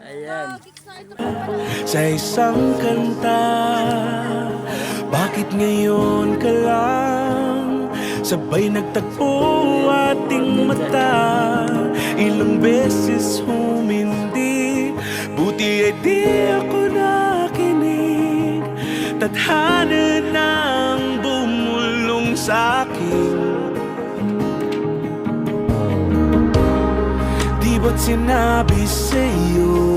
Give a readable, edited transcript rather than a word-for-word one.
Ayan. Sa isang kanta, bakit ngayon ka lang sabay nagtagpo ating mata? Ilang beses humindi, buti ay di ako nakinig. Tadhana nang bumulong sa'kin. Di ba't sinabi sa'yo